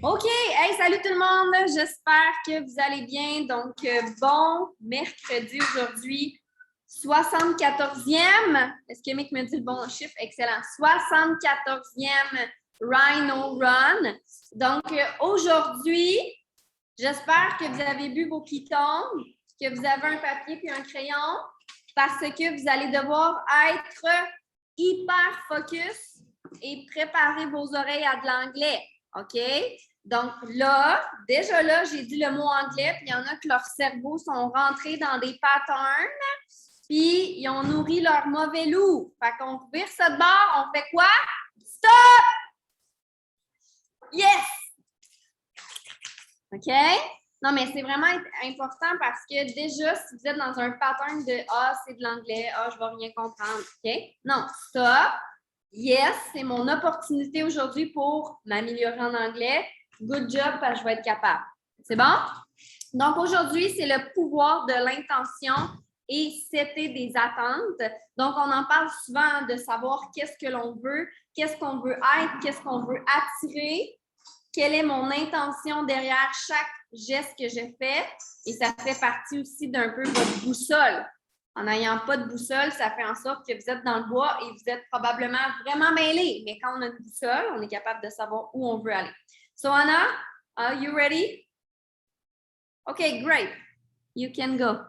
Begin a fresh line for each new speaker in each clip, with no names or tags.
OK, hey, salut tout le monde, j'espère que vous allez bien. Donc, bon mercredi aujourd'hui, 74e. Est-ce que Mick me dit le bon chiffre? Excellent. 74e Rhino Run. Donc, aujourd'hui, j'espère que vous avez bu vos pitons, que vous avez un papier puis un crayon, parce que vous allez devoir être hyper focus et préparer vos oreilles à de l'anglais. OK? Donc là, déjà là, j'ai dit le mot anglais, puis il y en a que leurs cerveaux sont rentrés dans des patterns, puis ils ont nourri leur mauvais loup. Fait qu'on vire ça de bord, on fait quoi? Stop! Yes! OK? Non, mais c'est vraiment important parce que déjà, si vous êtes dans un pattern de Ah, c'est de l'anglais, Ah, je ne vais rien comprendre. OK? Non, stop. Yes, c'est mon opportunité aujourd'hui pour m'améliorer en anglais. Good job, parce que je vais être capable. C'est bon? Donc, aujourd'hui, c'est le pouvoir de l'intention et setter des attentes. Donc, on en parle souvent de savoir qu'est-ce que l'on veut, qu'est-ce qu'on veut être, qu'est-ce qu'on veut attirer, quelle est mon intention derrière chaque geste que je fais. Et ça fait partie aussi d'un peu votre boussole. En n'ayant pas de boussole, ça fait en sorte que vous êtes dans le bois et vous êtes probablement vraiment mêlés. Mais quand on a une boussole, on est capable de savoir où on veut aller. So, Anna, are you ready? Okay, great. You can go.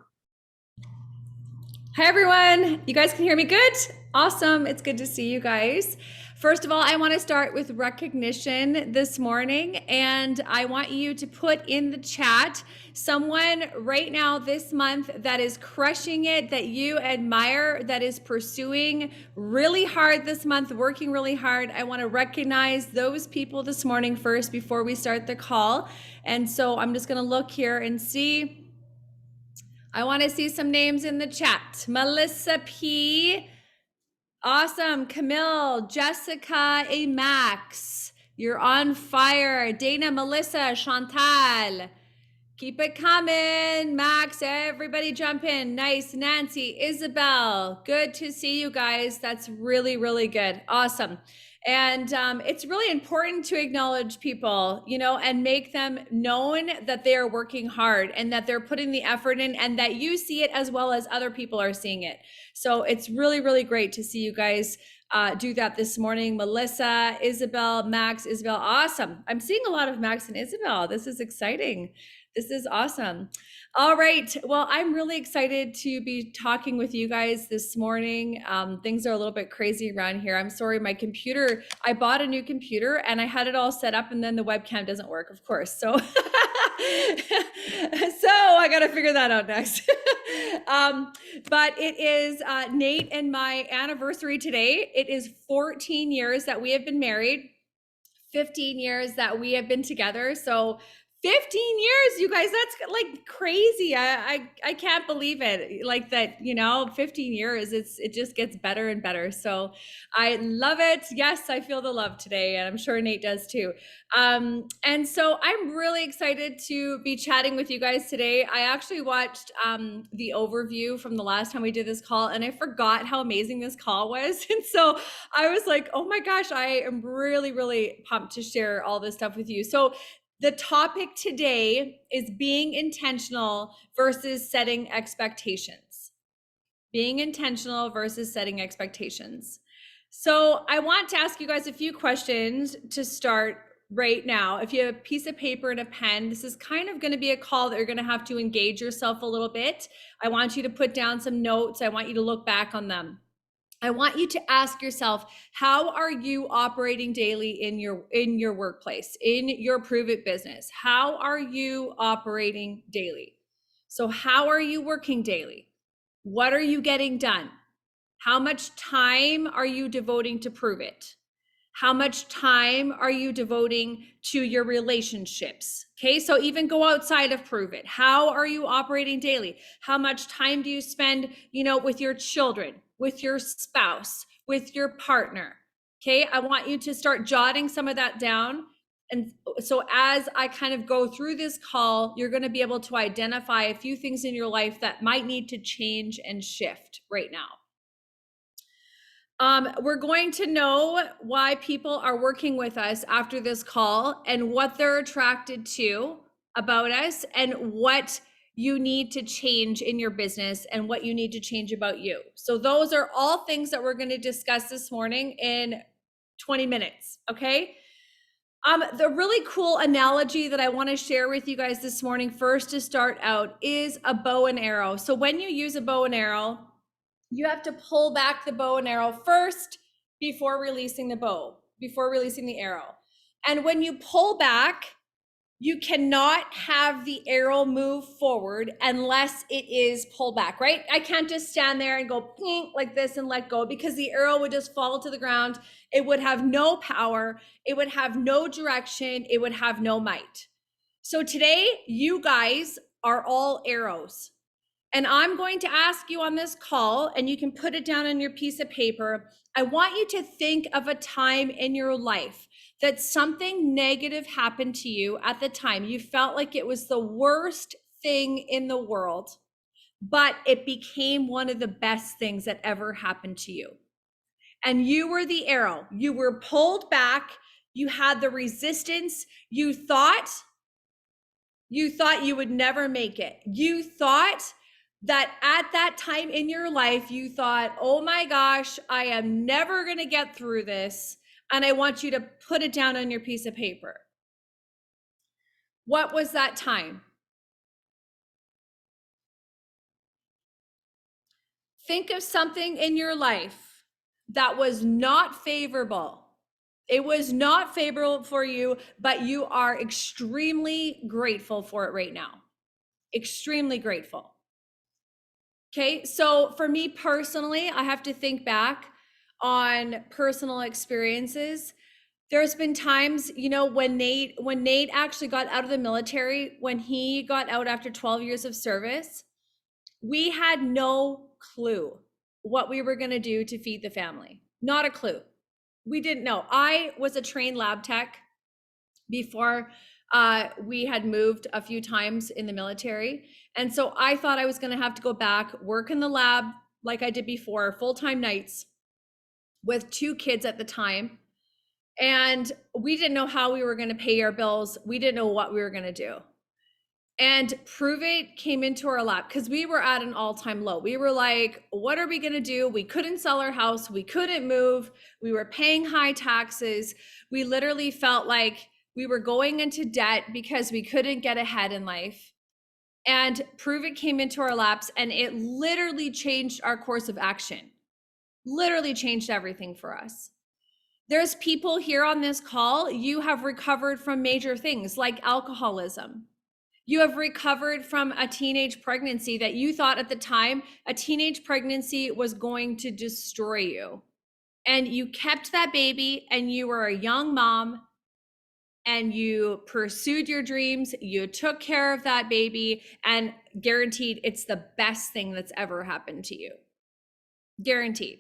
Hi, everyone. You guys can hear me good? Awesome. It's good to see you guys. First of all, I want to start with recognition this morning, and I want you to put in the chat someone right now this month that is crushing it, that you admire, that is pursuing really hard this month, working really hard. I want to recognize those people this morning first before we start the call. And so I'm just going to look here and see. I want to see some names in the chat. Melissa P. Awesome. Camille, Jessica, A. Max. You're on fire. Dana, Melissa, Chantal. Keep it coming. Max, everybody jump in. Nice. Nancy, Isabel. Good to see you guys. That's really, really good. Awesome. And it's really important to acknowledge people, you know, and make them known that they are working hard and that they're putting the effort in and that you see it as well as other people are seeing it. So it's really, really great to see you guys do that this morning. Melissa, Isabel, Max, Isabel. Awesome. I'm seeing a lot of Max and Isabel. This is exciting. This is awesome. All right. Well, I'm really excited to be talking with you guys this morning. Things are a little bit crazy around here. I'm sorry, my computer, I bought a new computer and I had it all set up and then the webcam doesn't work, of course. So, so I got to figure that out next. But it is Nate and my anniversary today. It is 14 years that we have been married, 15 years that we have been together. So 15 years, you guys, that's like crazy. I can't believe it. Like that, you know, 15 years, it just gets better and better. So I love it. Yes, I feel the love today, and I'm sure Nate does too. And so I'm really excited to be chatting with you guys today. I actually watched the overview from the last time we did this call, and I forgot how amazing this call was. And so I was like, oh my gosh, I am really, really pumped to share all this stuff with you. So the topic today is being intentional versus setting expectations. Being intentional versus setting expectations. So I want to ask you guys a few questions to start right now. If you have a piece of paper and a pen, this is kind of going to be a call that you're going to have to engage yourself a little bit. I want you to put down some notes. I want you to look back on them. I want you to ask yourself, how are you operating daily in your workplace, in your Prove It business? How are you operating daily? So how are you working daily? What are you getting done? How much time are you devoting to Prove It? How much time are you devoting to your relationships? Okay, so even go outside of Prove It. How are you operating daily? How much time do you spend, with your children, with your spouse, with your partner? Okay, I want you to start jotting some of that down. And so as I kind of go through this call, you're going to be able to identify a few things in your life that might need to change and shift right now. We're going to know why people are working with us after this call and what they're attracted to about us and what you need to change in your business and what you need to change about you. So those are all things that we're going to discuss this morning in 20 minutes. Okay. The really cool analogy that I want to share with you guys this morning first to start out is a bow and arrow. So when you use a bow and arrow, you have to pull back the bow and arrow first before releasing the arrow. And when you pull back, you cannot have the arrow move forward unless it is pulled back, right? I can't just stand there and go ping like this and let go, because the arrow would just fall to the ground. It would have no power. It would have no direction. It would have no might. So today, you guys are all arrows. And I'm going to ask you on this call, and you can put it down on your piece of paper. I want you to think of a time in your life that something negative happened to you at the time. You felt like it was the worst thing in the world, but it became one of the best things that ever happened to you. And you were the arrow. You were pulled back. You had the resistance. You thought you would never make it. You thought that at that time in your life, you thought, oh my gosh, I am never going to get through this. And I want you to put it down on your piece of paper. What was that time? Think of something in your life that was not favorable. It was not favorable for you, but you are extremely grateful for it right now. Extremely grateful. Okay, so for me personally, I have to think back on personal experiences. There's been times, when Nate actually got out of the military, when he got out after 12 years of service, we had no clue what we were going to do to feed the family. Not a clue. We didn't know. I was a trained lab tech before we had moved a few times in the military. And so I thought I was going to have to go back, work in the lab like I did before, full-time nights with 2 kids at the time. And we didn't know how we were going to pay our bills. We didn't know what we were going to do. And Prove It came into our lap because we were at an all-time low. We were like, what are we going to do? We couldn't sell our house. We couldn't move. We were paying high taxes. We literally felt like we were going into debt because we couldn't get ahead in life. And Prove It came into our laps, and it literally changed our course of action. Literally changed everything for us. There's people here on this call, you have recovered from major things like alcoholism. You have recovered from a teenage pregnancy that you thought at the time a teenage pregnancy was going to destroy you. And you kept that baby, and you were a young mom, and you pursued your dreams. You took care of that baby, and guaranteed it's the best thing that's ever happened to you. Guaranteed.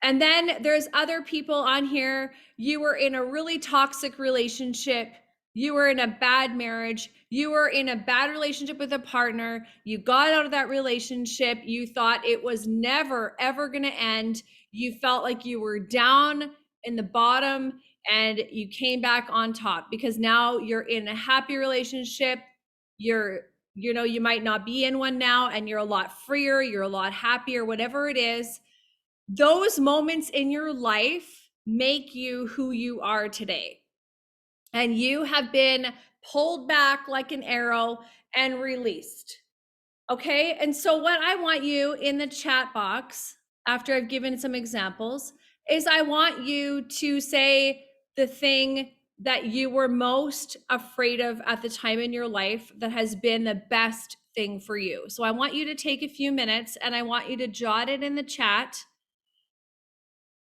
And then there's other people on here. You were in a really toxic relationship. You were in a bad marriage. You were in a bad relationship with a partner. You got out of that relationship. You thought it was never, ever going to end. You felt like you were down in the bottom, and you came back on top because now you're in a happy relationship. You might not be in one now, and you're a lot freer. You're a lot happier, whatever it is. Those moments in your life make you who you are today. And you have been pulled back like an arrow and released. Okay. And so, what I want you in the chat box, after I've given some examples, is I want you to say the thing that you were most afraid of at the time in your life that has been the best thing for you. So, I want you to take a few minutes, and I want you to jot it in the chat.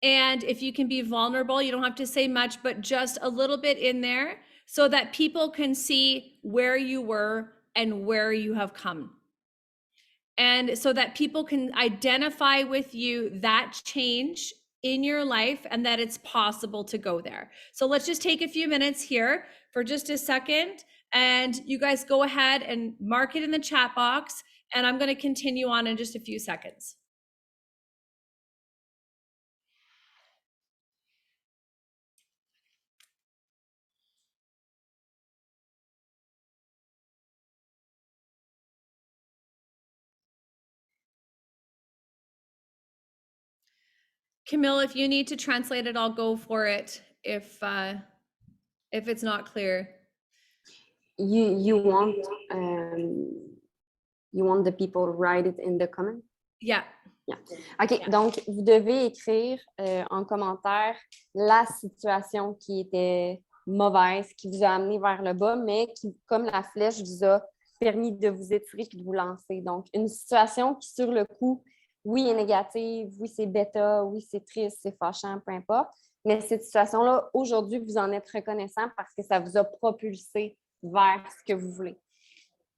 And if you can be vulnerable, you don't have to say much, but just a little bit in there so that people can see where you were and where you have come. And so that people can identify with you that change in your life and that it's possible to go there. So let's just take a few minutes here for just a second. And you guys go ahead and mark it in the chat box. And I'm going to continue on in just a few seconds. Camille, if you need to translate it, I'll go for it if it's not clear.
You want the people write it in the comment?
Yeah.
Yeah. OK, donc vous devez écrire en commentaire la situation qui était mauvaise, qui vous a amené vers le bas, mais qui, comme la flèche, vous a permis de vous étirer et de vous lancer. Donc, une situation qui, sur le coup, oui, est négative, oui, c'est bêta, oui, c'est triste, c'est fâchant, peu importe. Mais cette situation-là, aujourd'hui, vous en êtes reconnaissant parce que ça vous a propulsé vers ce que vous voulez.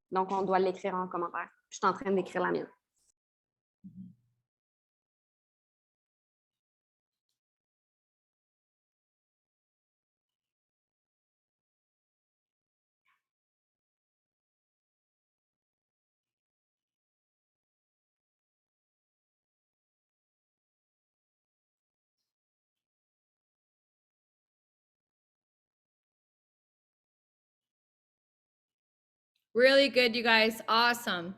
Donc, on doit l'écrire en commentaire. Je suis en train d'écrire la mienne.
Really good, you guys. Awesome.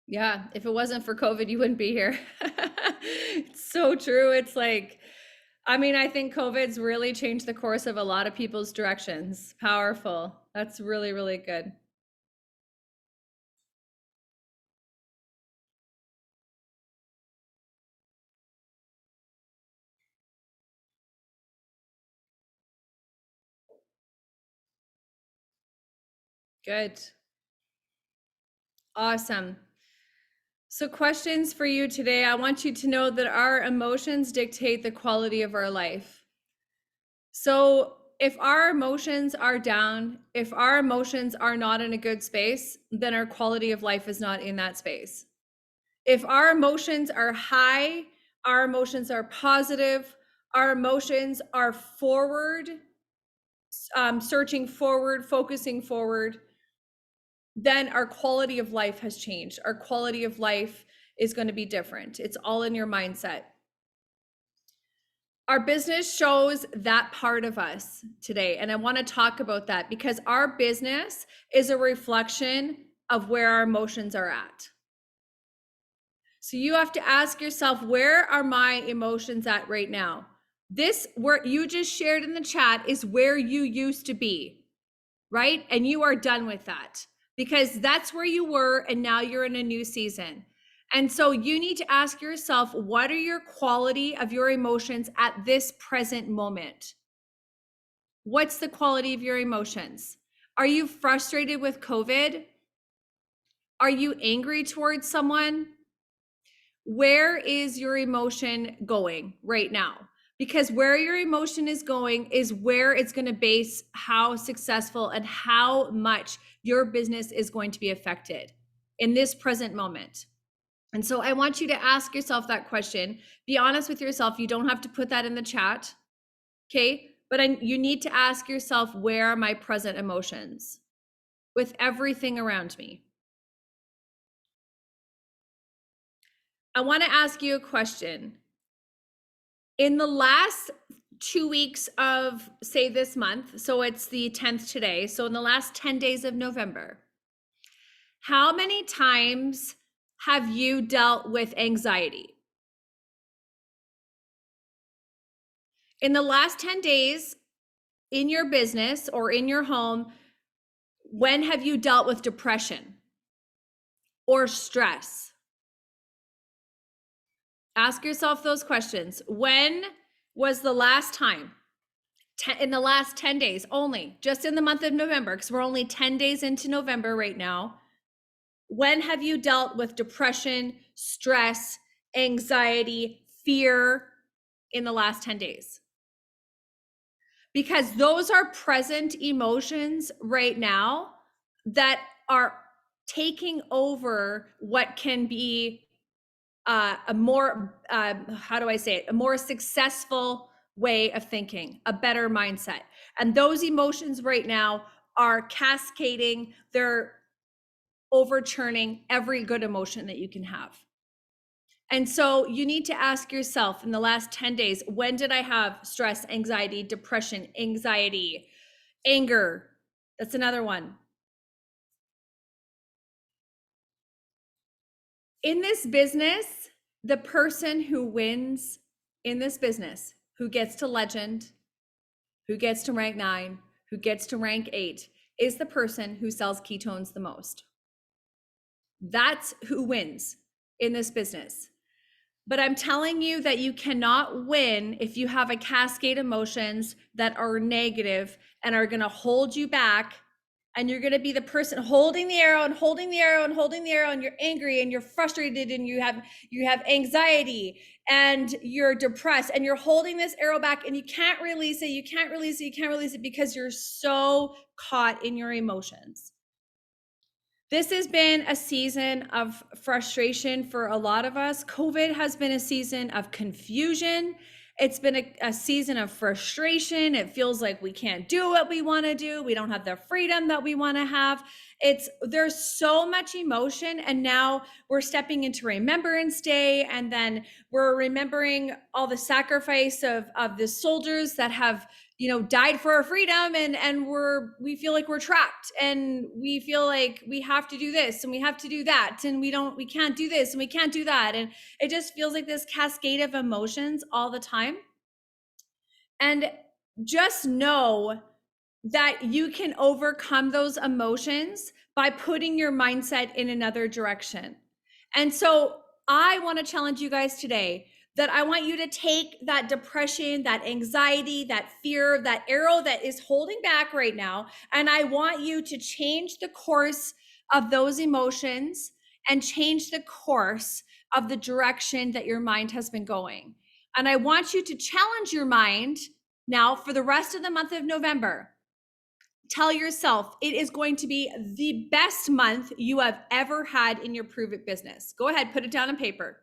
Yeah, if it wasn't for COVID, you wouldn't be here. It's so true. It's like, I mean, I think COVID's really changed the course of a lot of people's directions. Powerful. That's really, really good. Good. Awesome. So, questions for you today. I want you to know that our emotions dictate the quality of our life. So, if our emotions are down, if our emotions are not in a good space, then our quality of life is not in that space. If our emotions are high, our emotions are positive, our emotions are forward, searching forward, focusing forward, then our quality of life has changed. Our quality of life is going to be different. It's all in your mindset. Our business shows that part of us today. And I want to talk about that because our business is a reflection of where our emotions are at. So you have to ask yourself, where are my emotions at right now? This, where you just shared in the chat, is where you used to be, right? And you are done with that because that's where you were and now you're in a new season. And so you need to ask yourself, what are your quality of your emotions at this present moment? What's the quality of your emotions? Are you frustrated with COVID? Are you angry towards someone? Where is your emotion going right now? Because where your emotion is going is where it's going to base how successful and how much your business is going to be affected in this present moment. And so I want you to ask yourself that question. Be honest with yourself. You don't have to put that in the chat. Okay. But you need to ask yourself, where are my present emotions with everything around me? I want to ask you a question. In the last 2 weeks of, say, this month, so it's the 10th today, so in the last 10 days of November, how many times have you dealt with anxiety? In the last 10 days in your business or in your home, when have you dealt with depression or stress? Ask yourself those questions. When was the last time? In the last 10 days only, just in the month of November, because we're only 10 days into November right now. When have you dealt with depression, stress, anxiety, fear in the last 10 days? Because those are present emotions right now that are taking over what can be a more, how do I say it? A more successful way of thinking, a better mindset. And those emotions right now are cascading, they're overturning every good emotion that you can have. And so you need to ask yourself, in the last 10 days, when did I have stress, anxiety, depression, anxiety, anger? That's another one. In this business, the person who wins in this business, who gets to legend, who gets to rank 9, who gets to rank 8, is the person who sells ketones the most. That's who wins in this business. But I'm telling you that you cannot win if you have a cascade emotions that are negative and are going to hold you back. And you're going to be the person holding the arrow and holding the arrow and holding the arrow, and you're angry and you're frustrated and you have anxiety and you're depressed and you're holding this arrow back and you can't release it. You can't release it. You can't release it because you're so caught in your emotions. This has been a season of frustration for a lot of us. COVID has been a season of confusion. It's been a season of frustration. It feels like we can't do what we want to do. We don't have the freedom that we want to have. There's so much emotion, and now we're stepping into Remembrance Day, and then we're remembering all the sacrifice of the soldiers that have died for our freedom, and we feel like we're trapped, and we feel like we have to do this and we have to do that, and we can't do this and we can't do that, and it just feels like this cascade of emotions all the time. And just know that you can overcome those emotions by putting your mindset in another direction. And so I want to challenge you guys today that I want you to take that depression, that anxiety, that fear, that arrow that is holding back right now, and I want you to change the course of those emotions and change the course of the direction that your mind has been going. And I want you to challenge your mind now for the rest of the month of November. Tell yourself it is going to be the best month you have ever had in your Prove It business. Go ahead, put it down on paper.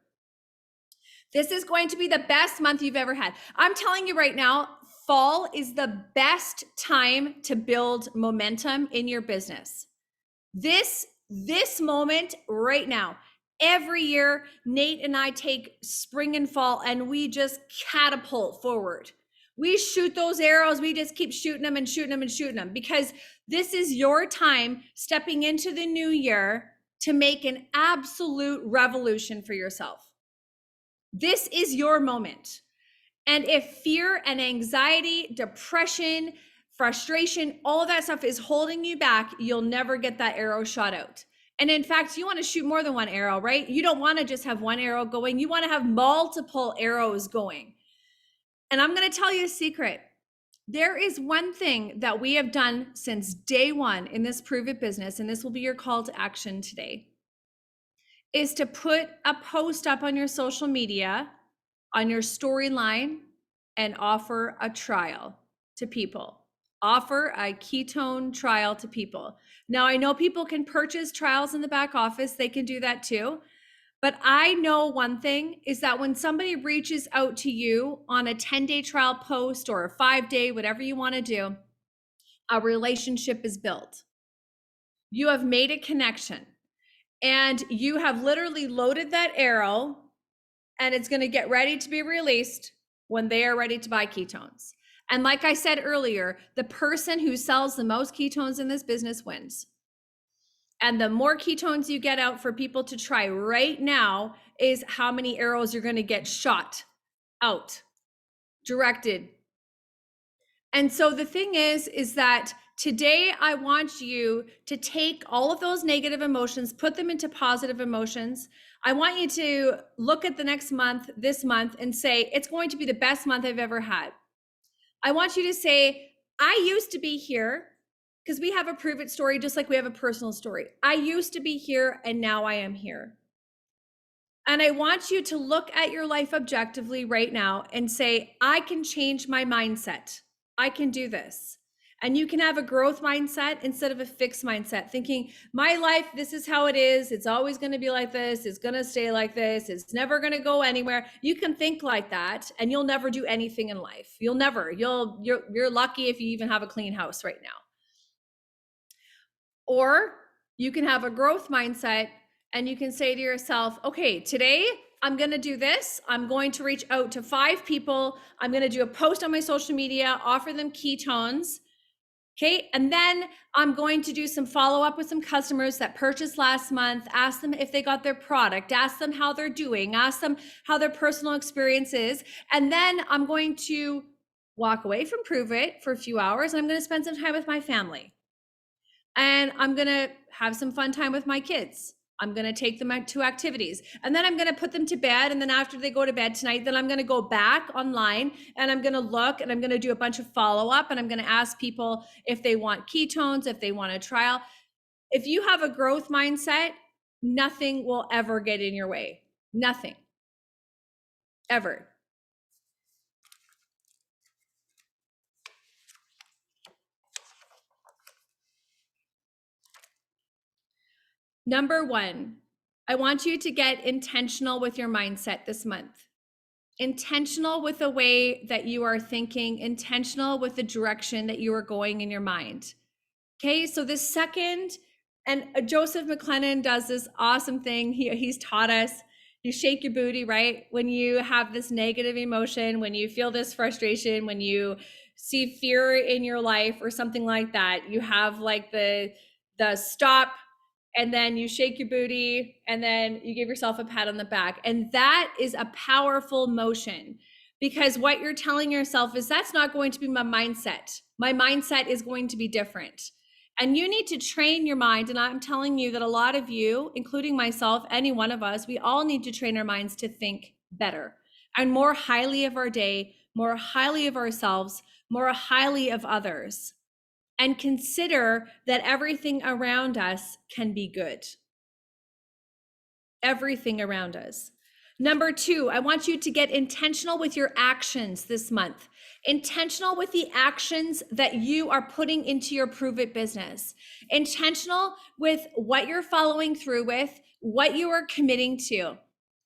This is going to be the best month you've ever had. I'm telling you right now, fall is the best time to build momentum in your business. This moment right now, every year, Nate and I take spring and fall and we just catapult forward. We shoot those arrows. We just keep shooting them and shooting them and shooting them, because this is your time stepping into the new year to make an absolute revolution for yourself. This is your moment. And if fear and anxiety, depression, frustration, all of that stuff is holding you back, you'll never get that arrow shot out. And in fact, you want to shoot more than one arrow, right? You don't want to just have one arrow going. You want to have multiple arrows going. And I'm going to tell you a secret. There is one thing that we have done since day one in this Prove It business, and this will be your call to action today, is to put a post up on your social media, on your storyline, and offer a trial to people. Offer a ketone trial to people. Now, I know people can purchase trials in the back office. They can do that too. But I know one thing is that when somebody reaches out to you on a 10-day trial post or a 5-day, whatever you want to do, a relationship is built. You have made a connection, and you have literally loaded that arrow, and it's going to get ready to be released when they are ready to buy ketones. And like I said earlier, the person who sells the most ketones in this business wins. And the more ketones you get out for people to try right now is how many arrows you're going to get shot out, directed. And so the thing is that today I want you to take all of those negative emotions, put them into positive emotions. I want you to look at the next month, this month, and say, it's going to be the best month I've ever had. I want you to say, I used to be here, because we have a Prove It story, just like we have a personal story. I used to be here and now I am here. And I want you to look at your life objectively right now and say, I can change my mindset. I can do this. And you can have a growth mindset instead of a fixed mindset, thinking my life, this is how it is. It's always going to be like this. It's going to stay like this. It's never going to go anywhere. You can think like that and you'll never do anything in life. You're lucky if you even have a clean house right now. Or you can have a growth mindset and you can say to yourself, okay, today I'm going to do this. I'm going to reach out to 5 people. I'm going to do a post on my social media, offer them ketones. Okay, and then I'm going to do some follow-up with some customers that purchased last month, ask them if they got their product, ask them how they're doing, ask them how their personal experience is. And then I'm going to walk away from Prove It for a few hours, and I'm going to spend some time with my family. And I'm going to have some fun time with my kids. I'm going to take them to activities, and then I'm going to put them to bed. And then after they go to bed tonight, then I'm going to go back online and I'm going to look and I'm going to do a bunch of follow up, and I'm going to ask people if they want ketones, if they want a trial. If you have a growth mindset, nothing will ever get in your way. Nothing. Ever. Number one, I want you to get intentional with your mindset this month. Intentional with the way that you are thinking, intentional with the direction that you are going in your mind. Okay, so the second, and Joseph McLennan does this awesome thing. He's taught us, you shake your booty, right? When you have this negative emotion, when you feel this frustration, when you see fear in your life or something like that, you have like the stop, and then you shake your booty, and then you give yourself a pat on the back. And that is a powerful motion, because what you're telling yourself is that's not going to be my mindset. My mindset is going to be different. And you need to train your mind. And I'm telling you that a lot of you, including myself, any one of us, we all need to train our minds to think better and more highly of our day, more highly of ourselves, more highly of others. And consider that everything around us can be good. Everything around us. Number two, I want you to get intentional with your actions this month. Intentional with the actions that you are putting into your Prove It business. Intentional with what you're following through with, what you are committing to.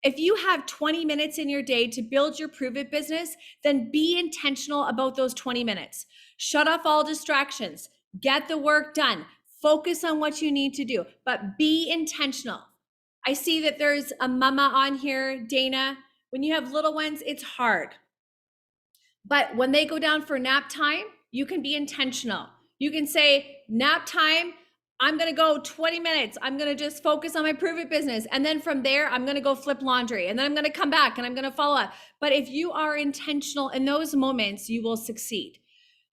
If you have 20 minutes in your day to build your Prove It business, then be intentional about those 20 minutes. Shut off all distractions. Get the work done. Focus on what you need to do, but be intentional. I see that there's a mama on here, Dana. When you have little ones, it's hard. But when they go down for nap time, you can be intentional. You can say, nap time, I'm going to go 20 minutes. I'm going to just focus on my Prove It business. And then from there, I'm going to go flip laundry. And then I'm going to come back and I'm going to follow up. But if you are intentional in those moments, you will succeed.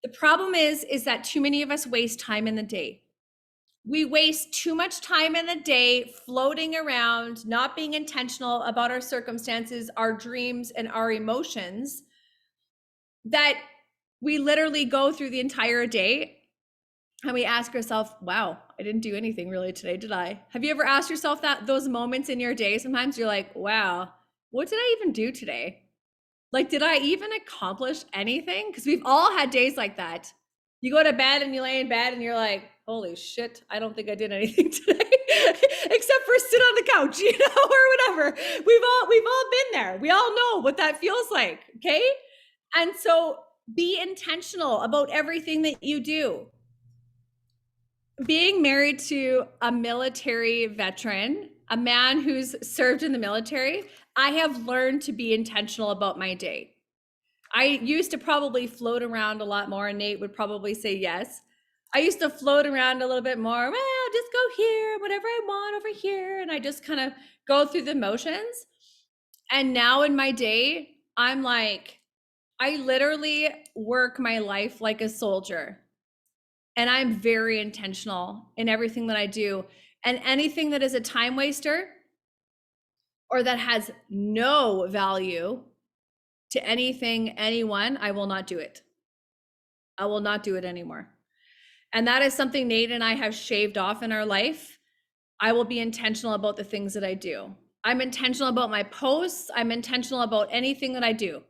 The problem is that too many of us waste time in the day. We waste too much time in the day floating around, not being intentional about our circumstances, our dreams, and our emotions, that we literally go through the entire day and we ask ourselves, wow, I didn't do anything really today, did I? Have you ever asked yourself that, those moments in your day? Sometimes you're like, wow, what did I even do today? Like, did I even accomplish anything? Because we've all had days like that. You go to bed and you lay in bed and you're like, holy shit, I don't think I did anything today, except for sit on the couch, or whatever. We've all been there. We all know what that feels like, okay? And so be intentional about everything that you do. Being married to a military veteran, a man who's served in the military, I have learned to be intentional about my day. I used to probably float around a lot more, and Nate would probably say yes. I used to float around a little bit more. Well, I'll just go here, whatever I want over here. And I just kind of go through the motions. And now in my day, I'm like, I literally work my life like a soldier. And I'm very intentional in everything that I do. And anything that is a time waster or that has no value to anything, anyone, I will not do it. I will not do it anymore. And that is something Nate and I have shaved off in our life. I will be intentional about the things that I do. I'm intentional about my posts. I'm intentional about anything that I do,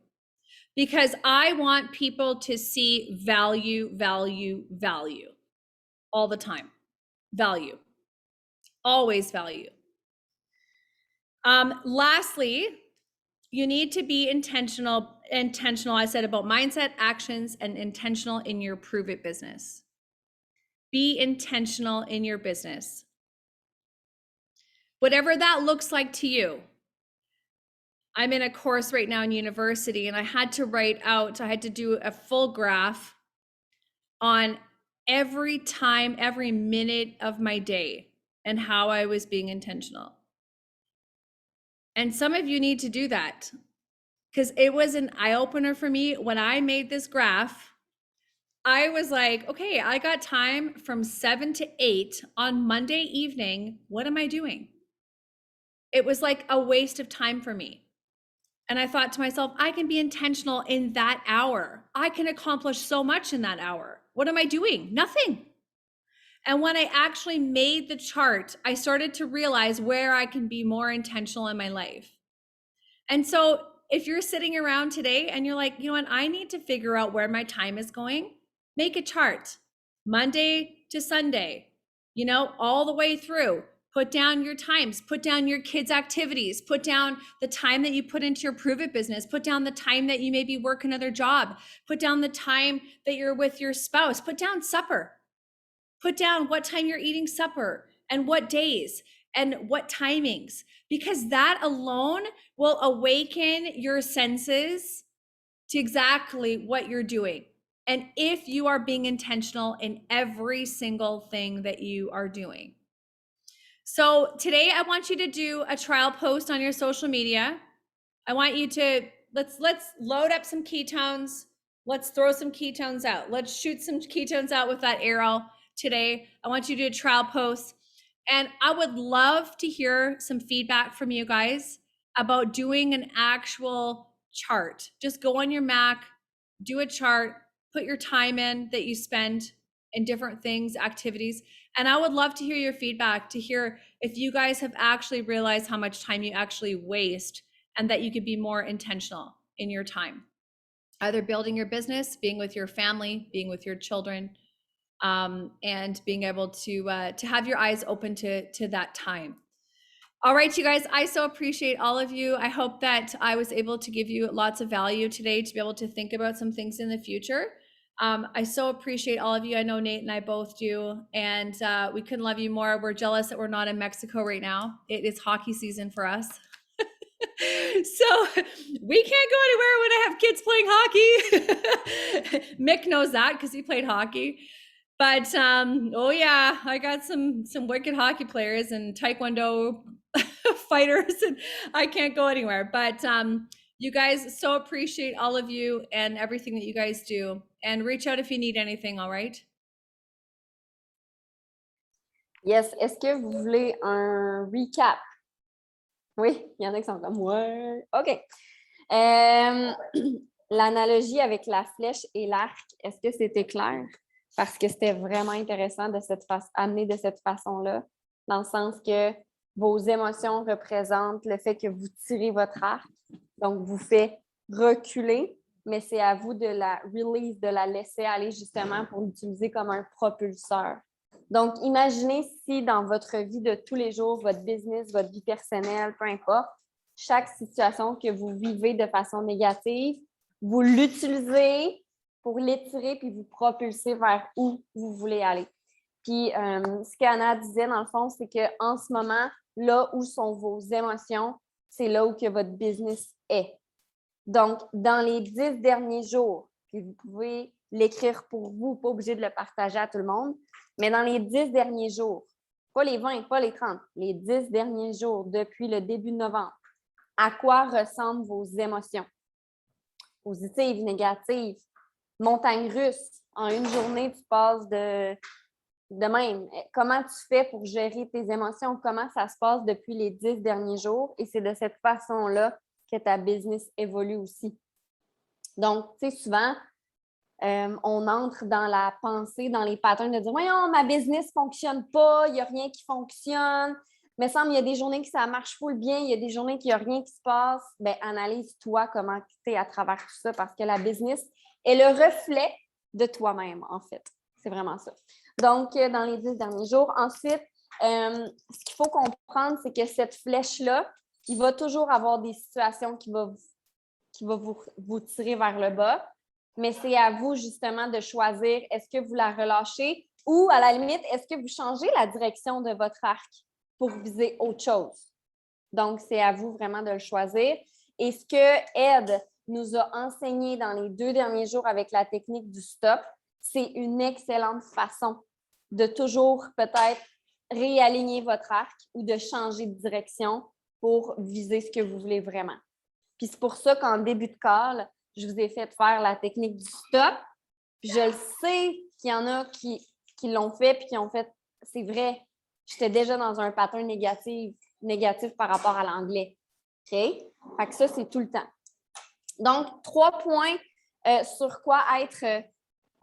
because I want people to see value, value, value all the time. Value, always value. Lastly, you need to be intentional. I said about mindset, actions, and intentional in your Prove It business. Be intentional in your business. Whatever that looks like to you. I'm in a course right now in university, and I had to do a full graph on every time, every minute of my day and how I was being intentional. And some of you need to do that because it was an eye-opener for me when I made this graph. I was like, okay, I got time from 7 to 8 on Monday evening. What am I doing? It was like a waste of time for me. And I thought to myself, I can be intentional in that hour. I can accomplish so much in that hour. What am I doing? Nothing. And when I actually made the chart, I started to realize where I can be more intentional in my life. And so if you're sitting around today and you're like, you know what, I need to figure out where my time is going, make a chart, Monday to Sunday, you know, all the way through. Put down your times, put down your kids' activities, put down the time that you put into your Prove It business, put down the time that you maybe work another job, put down the time that you're with your spouse, put down supper, put down what time you're eating supper and what days and what timings, because that alone will awaken your senses to exactly what you're doing. And if you are being intentional in every single thing that you are doing. So today I want you to do a trial post on your social media. I want you to, let's load up some ketones. Let's throw some ketones out. Let's shoot some ketones out with that arrow today. I want you to do a trial post. And I would love to hear some feedback from you guys about doing an actual chart. Just go on your Mac, do a chart, put your time in that you spend in different things, activities. And I would love to hear your feedback, to hear if you guys have actually realized how much time you actually waste and that you could be more intentional in your time, either building your business, being with your family, being with your children, and being able to have your eyes open to that time. All right, you guys, I so appreciate all of you. I hope that I was able to give you lots of value today to be able to think about some things in the future. I so appreciate all of you. I know Nate and I both do, and we couldn't love you more. We're jealous that we're not in Mexico right now. It is hockey season for us. So we can't go anywhere when I have kids playing hockey. Mick knows that because he played hockey. But oh yeah, I got some wicked hockey players and taekwondo fighters, and I can't go anywhere. But you guys, so appreciate all of you and everything that you guys do. And reach out if you need anything, all right?
Yes. Est-ce que vous voulez un recap? Oui, il y en a qui sont comme ouais. OK. L'analogie avec la flèche et l'arc, est-ce que c'était clair? Parce que c'était vraiment intéressant de amener de cette façon-là, dans le sens que vos émotions représentent le fait que vous tirez votre arc, donc vous fait reculer, mais c'est à vous de la release, de la laisser aller justement pour l'utiliser comme un propulseur. Donc, imaginez si dans votre vie de tous les jours, votre business, votre vie personnelle, peu importe, chaque situation que vous vivez de façon négative, vous l'utilisez pour l'étirer puis vous propulser vers où vous voulez aller. Puis, ce qu'Anna disait, dans le fond, c'est qu'en ce moment, là où sont vos émotions, c'est là où que votre business est. Donc, dans les 10 derniers jours, puis vous pouvez l'écrire pour vous, pas obligé de le partager à tout le monde, mais dans les 10 derniers jours, pas les 20, pas les 30, les 10 derniers jours depuis le début de novembre, à quoi ressemblent vos émotions? Positives, négatives, montagne russe. En une journée, tu passes de même. Comment tu fais pour gérer tes émotions? Comment ça se passe depuis les 10 derniers jours? Et c'est de cette façon-là que ta business évolue aussi. Donc, tu sais, souvent, on entre dans la pensée, dans les patterns de dire « Voyons, ma business ne fonctionne pas, il n'y a rien qui fonctionne. » Mais semble il y a des journées que ça marche full bien, il y a des journées qu'il n'y a rien qui se passe. Bien, analyse-toi comment tu es à travers tout ça parce que la business est le reflet de toi-même, en fait. C'est vraiment ça. Donc, dans les 10 derniers jours. Ensuite, ce qu'il faut comprendre, c'est que cette flèche-là, il va toujours avoir des situations qui vont vous tirer vers le bas. Mais c'est à vous, justement, de choisir est-ce que vous la relâchez ou, à la limite, est-ce que vous changez la direction de votre arc pour viser autre chose? Donc, c'est à vous vraiment de le choisir. Et ce que Ed nous a enseigné dans les 2 derniers jours avec la technique du stop, c'est une excellente façon de toujours peut-être réaligner votre arc ou de changer de direction pour viser ce que vous voulez vraiment. Puis c'est pour ça qu'en début de call, je vous ai fait faire la technique du stop. Puis je le sais qu'il y en a qui l'ont fait puis qui ont fait « c'est vrai, j'étais déjà dans un pattern négatif par rapport à l'anglais. » OK? Fait que ça, c'est tout le temps. Donc, 3 points sur quoi être,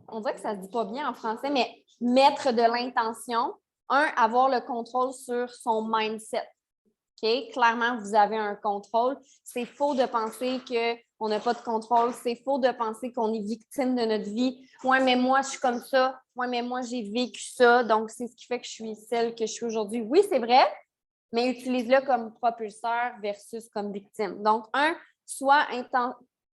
on dirait que ça ne se dit pas bien en français, mais mettre de l'intention. 1, avoir le contrôle sur son mindset. OK? Clairement, vous avez un contrôle. C'est faux de penser qu'on n'a pas de contrôle. C'est faux de penser qu'on est victime de notre vie. Ouais, mais moi, je suis comme ça. Ouais, mais moi, j'ai vécu ça. Donc, c'est ce qui fait que je suis celle que je suis aujourd'hui. Oui, c'est vrai, mais utilise-le comme propulseur versus comme victime. Donc, 1,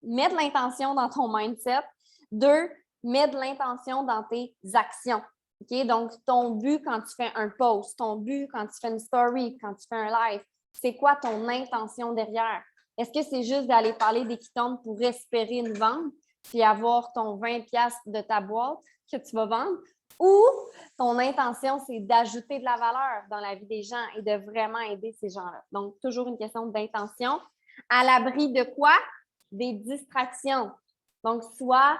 mets de l'intention dans ton mindset. 2, mets de l'intention dans tes actions. OK? Donc, ton but quand tu fais un post, ton but quand tu fais une story, quand tu fais un live, c'est quoi ton intention derrière? Est-ce que c'est juste d'aller parler des qui tombent pour espérer une vente puis avoir ton 20$ de ta boîte que tu vas vendre? Ou ton intention, c'est d'ajouter de la valeur dans la vie des gens et de vraiment aider ces gens-là. Donc, toujours une question d'intention. À l'abri de quoi? Des distractions. Donc, soit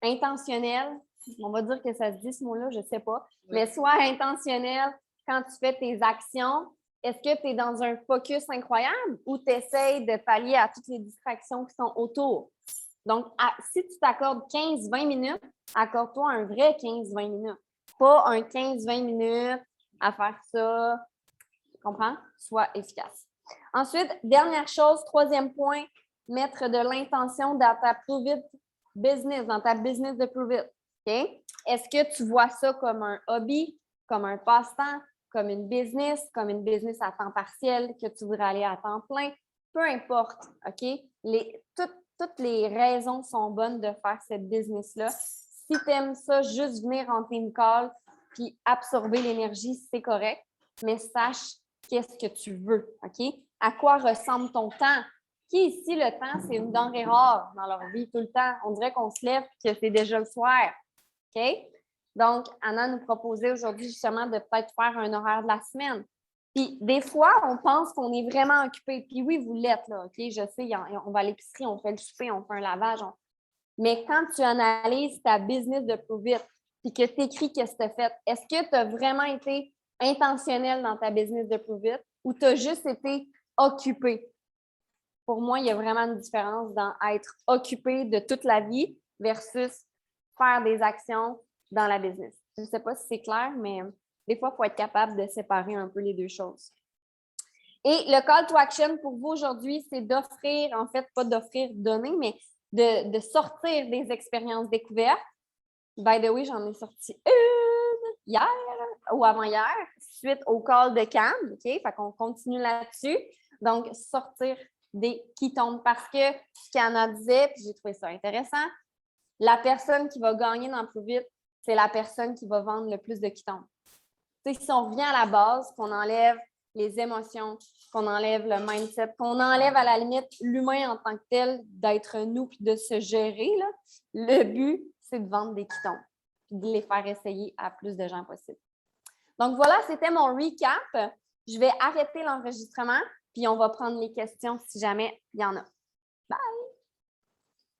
intentionnel, on va dire que ça se dit ce mot-là, je ne sais pas, mais soit intentionnel quand tu fais tes actions. Est-ce que tu es dans un focus incroyable ou tu essaies de pallier à toutes les distractions qui sont autour? Donc, si tu t'accordes 15-20 minutes, accorde-toi un vrai 15-20 minutes. Pas un 15-20 minutes à faire ça. Tu comprends? Sois efficace. Ensuite, dernière chose, 3e point, mettre de l'intention dans ta Prove It business, dans ta business de Prove It. OK? Est-ce que tu vois ça comme un hobby, comme un passe-temps, comme une business à temps partiel, que tu voudrais aller à temps plein? Peu importe, OK? Toutes les raisons sont bonnes de faire cette business-là. Si tu aimes ça, juste venir en team call puis absorber l'énergie, c'est correct, mais sache qu'est-ce que tu veux, OK? À quoi ressemble ton temps? Qui ici, le temps, c'est une denrée rare dans leur vie tout le temps? On dirait qu'on se lève et que c'est déjà le soir, OK? Donc, Anna nous proposait aujourd'hui justement de peut-être faire un horaire de la semaine. Puis, des fois, on pense qu'on est vraiment occupé. Puis oui, vous l'êtes, là, OK? Je sais, on va à l'épicerie, on fait le souper, on fait un lavage. Mais quand tu analyses ta business de Prove It, puis que tu écris qu'est-ce que tu as fait, est-ce que tu as vraiment été intentionnel dans ta business de Prove It ou tu as juste été occupé? Pour moi, il y a vraiment une différence dans être occupé de toute la vie versus faire des actions dans la business. Je ne sais pas si c'est clair, mais des fois, il faut être capable de séparer un peu les deux choses. Et le call to action pour vous aujourd'hui, c'est d'offrir, en fait, pas d'offrir, donner, mais de sortir des expériences découvertes. By the way, j'en ai sorti une hier ou avant-hier, suite au call de Cam. OK? Fait qu'on continue là-dessus. Donc, sortir des qui tombent parce que ce qu'Anna disait, puis j'ai trouvé ça intéressant, la personne qui va gagner dans Plus Vite, c'est la personne qui va vendre le plus de qui tombent. Tu sais, si on revient à la base, qu'on enlève les émotions, qu'on enlève le mindset, qu'on enlève à la limite l'humain en tant que tel, d'être nous puis de se gérer, là, le but, c'est de vendre des qui tombent puis de les faire essayer à plus de gens possible. Donc voilà, c'était mon recap. Je vais arrêter l'enregistrement puis on va prendre les questions si jamais il y en a. Bye!